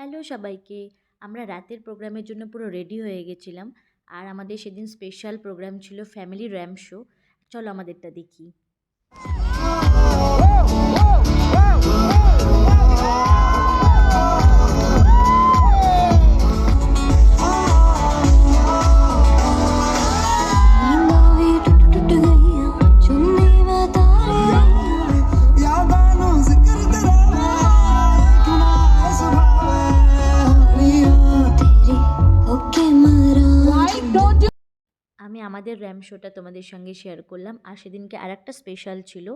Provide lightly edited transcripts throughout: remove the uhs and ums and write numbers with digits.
Hello সবাইকে। আমরা রাতের প্রোগ্রামের জন্য পুরো রেডি হয়ে গেছিলাম। আর আমাদের সেদিন স্পেশাল প্রোগ্রাম ছিল ফ্যামিলি র্যাম্প শো। চলো আমাদেরটা দেখি। আমি আমাদের র্যাম্প শোটা তোমাদের সঙ্গে শেয়ার করলাম। আর সেদিনকে আরেকটা স্পেশাল ছিল,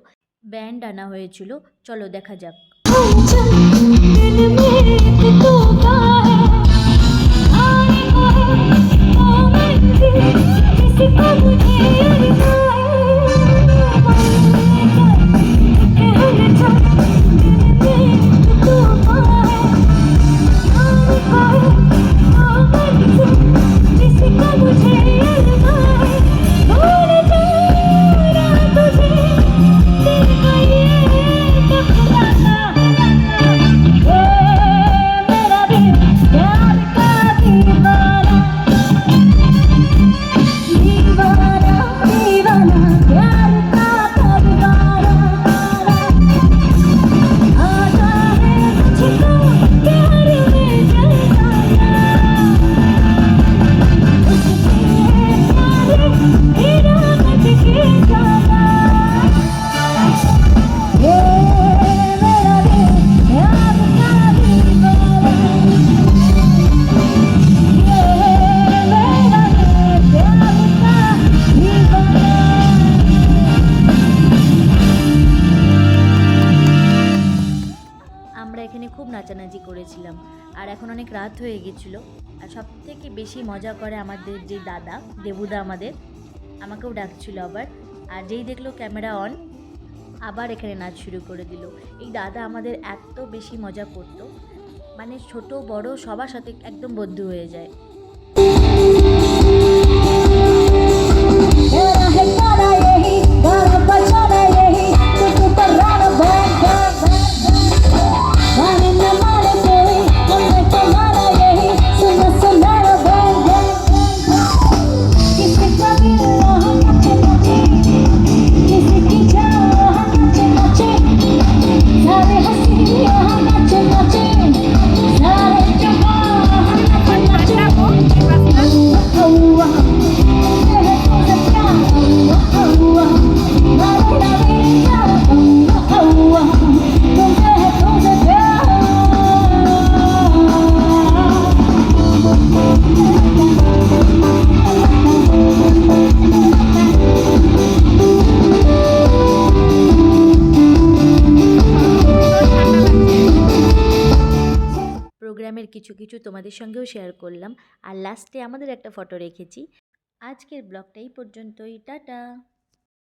ব্যান্ড আনা হয়েছিল। চলো দেখা যাক। আমরা এখানে খুব নাচানাচি করেছিলাম। আর এখন অনেক রাত হয়ে গেছিলো। আর সব থেকে বেশি মজা করে আমাদের যে দাদা, দেবুদা আমাকেও ডাকছিল আবার। আর যেই দেখলো ক্যামেরা অন, আবার এখানে নাচ শুরু করে দিল। এই দাদা আমাদের এত বেশি মজা করতো, মানে ছোট বড় সবার সাথে একদম বন্ধু হয়ে যায়। প্রোগ্রামের কিছু কিছু তোমাদের সঙ্গেও শেয়ার করলাম। আর লাস্টে আমাদের একটা ফটো রেখেছি। আজকের ব্লগটা এই পর্যন্তই। টাটা।